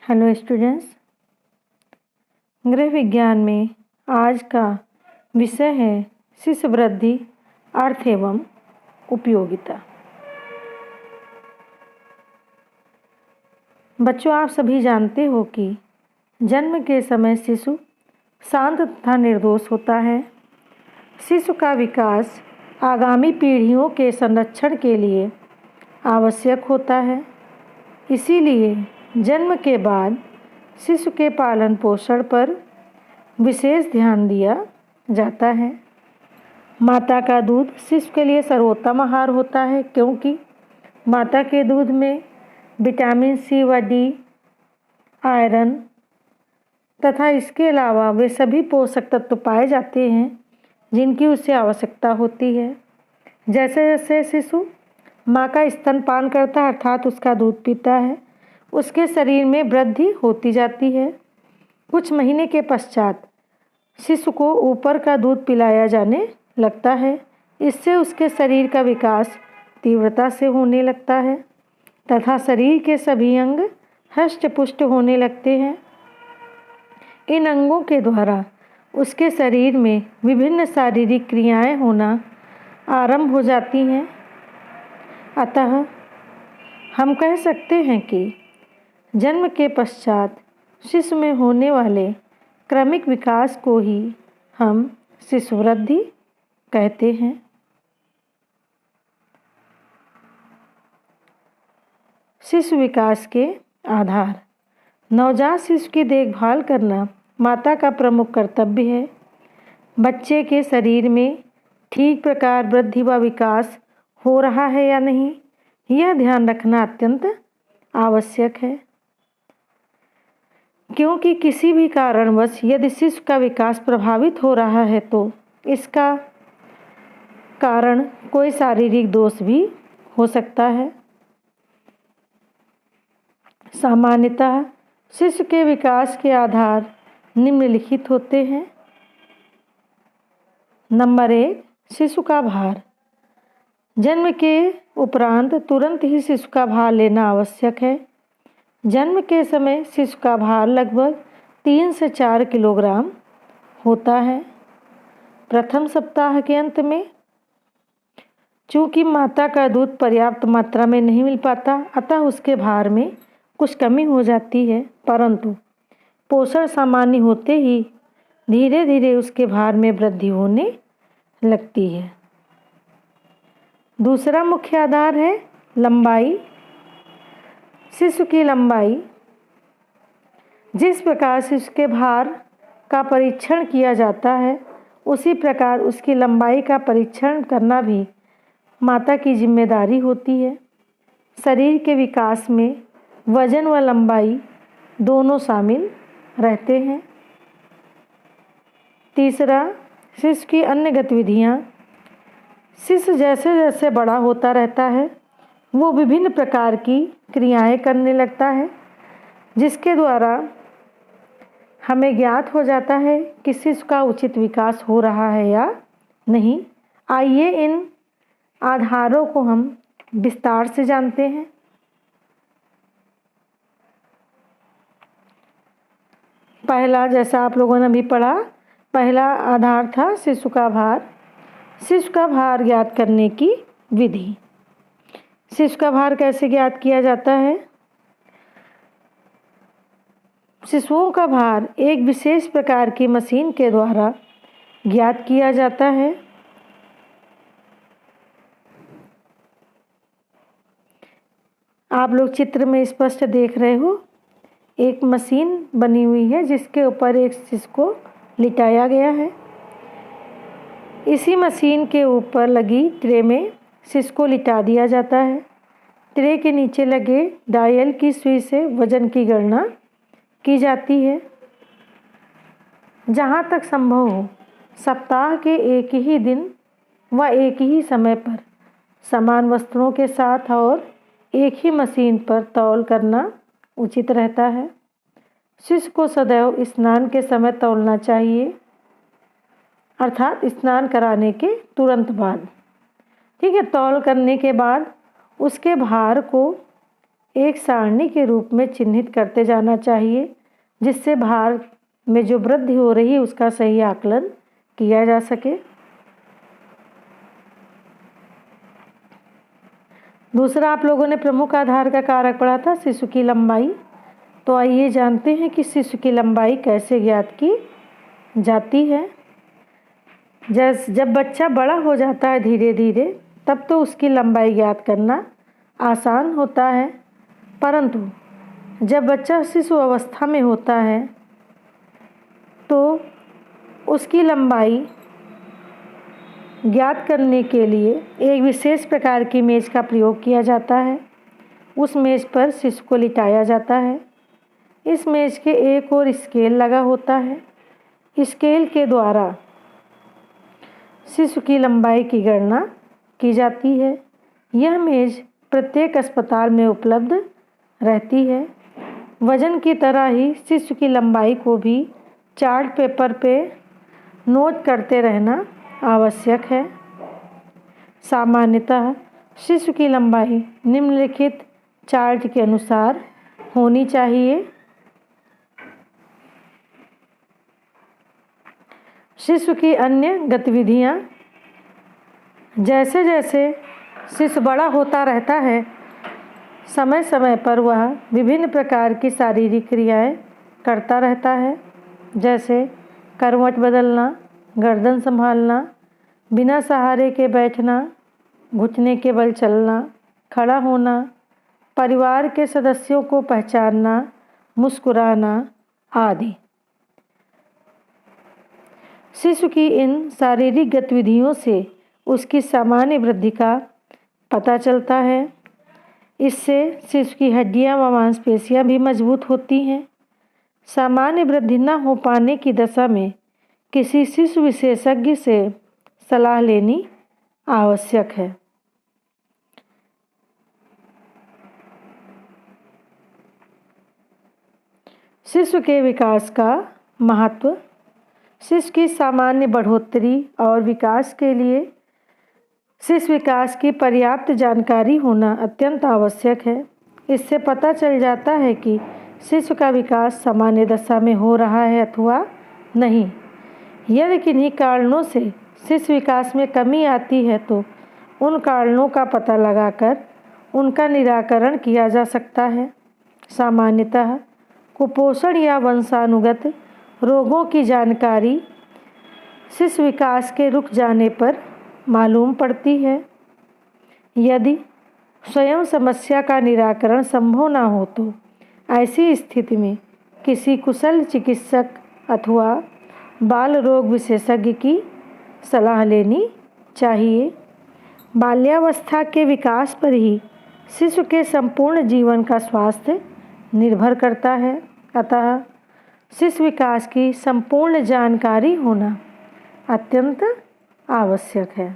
Hello students, गृह विज्ञान में आज का विषय है शिशु वृद्धि, अर्थ एवं उपयोगिता। बच्चों, आप सभी जानते हो कि जन्म के समय शिशु शांत तथा निर्दोष होता है। शिशु का विकास आगामी पीढ़ियों के संरक्षण के लिए आवश्यक होता है। इसीलिए जन्म के बाद शिशु के पालन पोषण पर विशेष ध्यान दिया जाता है। माता का दूध शिशु के लिए सर्वोत्तम आहार होता है, क्योंकि माता के दूध में विटामिन सी व डी, आयरन तथा इसके अलावा वे सभी पोषक तत्व पाए जाते हैं जिनकी उसे आवश्यकता होती है। जैसे जैसे शिशु माँ का स्तनपान करता है, अर्थात उसका दूध पीता है, उसके शरीर में वृद्धि होती जाती है। कुछ महीने के पश्चात शिशु को ऊपर का दूध पिलाया जाने लगता है। इससे उसके शरीर का विकास तीव्रता से होने लगता है तथा शरीर के सभी अंग हष्ट पुष्ट होने लगते हैं। इन अंगों के द्वारा उसके शरीर में विभिन्न शारीरिक क्रियाएं होना आरंभ हो जाती हैं। अतः हम कह सकते हैं कि जन्म के पश्चात शिशु में होने वाले क्रमिक विकास को ही हम शिशु वृद्धि कहते हैं। शिशु विकास के आधार। नवजात शिशु की देखभाल करना माता का प्रमुख कर्तव्य है। बच्चे के शरीर में ठीक प्रकार वृद्धि व विकास हो रहा है या नहीं, यह ध्यान रखना अत्यंत आवश्यक है, क्योंकि किसी भी कारणवश यदि शिशु का विकास प्रभावित हो रहा है तो इसका कारण कोई शारीरिक दोष भी हो सकता है। सामान्यतः शिशु के विकास के आधार निम्नलिखित होते हैं। नंबर 1, शिशु का भार। जन्म के उपरांत तुरंत ही शिशु का भार लेना आवश्यक है। जन्म के समय शिशु का भार लगभग 3 से 4 किलोग्राम होता है। प्रथम सप्ताह के अंत में चूँकि माता का दूध पर्याप्त मात्रा में नहीं मिल पाता, अतः उसके भार में कुछ कमी हो जाती है, परंतु पोषण सामान्य होते ही धीरे धीरे उसके भार में वृद्धि होने लगती है। दूसरा मुख्य आधार है लंबाई। शिशु की लंबाई। जिस प्रकार शिशु के भार का परीक्षण किया जाता है, उसी प्रकार उसकी लंबाई का परीक्षण करना भी माता की जिम्मेदारी होती है। शरीर के विकास में वजन व लंबाई दोनों शामिल रहते हैं। तीसरा, शिशु की अन्य गतिविधियाँ। शिशु जैसे जैसे बड़ा होता रहता है, वो विभिन्न प्रकार की क्रियाएं करने लगता है, जिसके द्वारा हमें ज्ञात हो जाता है कि शिशु का उचित विकास हो रहा है या नहीं। आइए इन आधारों को हम विस्तार से जानते हैं। पहला, जैसा आप लोगों ने अभी पढ़ा, पहला आधार था शिशु का भार। शिशु का भार ज्ञात करने की विधि। शिशु का भार कैसे ज्ञात किया जाता है? शिशुओं का भार एक विशेष प्रकार की मशीन के द्वारा ज्ञात किया जाता है। आप लोग चित्र में स्पष्ट देख रहे हो, एक मशीन बनी हुई है जिसके ऊपर एक शिशु को लिटाया गया है। इसी मशीन के ऊपर लगी ट्रे में शिशु को लिटा दिया जाता है। ट्रे के नीचे लगे डायल की सुई से वजन की गणना की जाती है। जहाँ तक संभव हो, सप्ताह के एक ही दिन व एक ही समय पर समान वस्त्रों के साथ और एक ही मशीन पर तौल करना उचित रहता है। शिशु को सदैव स्नान के समय तौलना चाहिए, अर्थात स्नान कराने के तुरंत बाद। ठीक है, तौल करने के बाद उसके भार को एक सारणी के रूप में चिन्हित करते जाना चाहिए, जिससे भार में जो वृद्धि हो रही है उसका सही आकलन किया जा सके। दूसरा आप लोगों ने प्रमुख आधार का कारक पढ़ा था शिशु की लंबाई। तो आइए जानते हैं कि शिशु की लंबाई कैसे ज्ञात की जाती है। जब बच्चा बड़ा हो जाता है धीरे धीरे, तब तो उसकी लंबाई ज्ञात करना आसान होता है, परंतु जब बच्चा शिशु अवस्था में होता है तो उसकी लंबाई ज्ञात करने के लिए एक विशेष प्रकार की मेज का प्रयोग किया जाता है। उस मेज पर शिशु को लिटाया जाता है। इस मेज के एक ओर स्केल लगा होता है। स्केल के द्वारा शिशु की लंबाई की गणना की जाती है। यह मेज प्रत्येक अस्पताल में उपलब्ध रहती है। वजन की तरह ही शिशु की लंबाई को भी चार्ट पेपर पे नोट करते रहना आवश्यक है। सामान्यतः शिशु की लंबाई निम्नलिखित चार्ट के अनुसार होनी चाहिए। शिशु की अन्य गतिविधियाँ। जैसे जैसे शिशु बड़ा होता रहता है, समय समय पर वह विभिन्न प्रकार की शारीरिक क्रियाएं करता रहता है, जैसे करवट बदलना, गर्दन संभालना, बिना सहारे के बैठना, घुटने के बल चलना, खड़ा होना, परिवार के सदस्यों को पहचानना, मुस्कुराना आदि। शिशु की इन शारीरिक गतिविधियों से उसकी सामान्य वृद्धि का पता चलता है। इससे शिशु की हड्डियां व मांसपेशियां भी मजबूत होती हैं। सामान्य वृद्धि न हो पाने की दशा में किसी शिशु विशेषज्ञ से सलाह लेनी आवश्यक है। शिशु के विकास का महत्व। शिशु की सामान्य बढ़ोतरी और विकास के लिए शिशु विकास की पर्याप्त जानकारी होना अत्यंत आवश्यक है। इससे पता चल जाता है कि शिशु का विकास सामान्य दशा में हो रहा है अथवा नहीं। यदि किन्हीं कारणों से शिशु विकास में कमी आती है तो उन कारणों का पता लगाकर उनका निराकरण किया जा सकता है। सामान्यतः कुपोषण या वंशानुगत रोगों की जानकारी शिशु विकास के रुक जाने पर मालूम पड़ती है। यदि स्वयं समस्या का निराकरण संभव न हो तो ऐसी स्थिति में किसी कुशल चिकित्सक अथवा बाल रोग विशेषज्ञ की सलाह लेनी चाहिए। बाल्यावस्था के विकास पर ही शिशु के संपूर्ण जीवन का स्वास्थ्य निर्भर करता है। अतः शिशु विकास की संपूर्ण जानकारी होना अत्यंत आवश्यक है।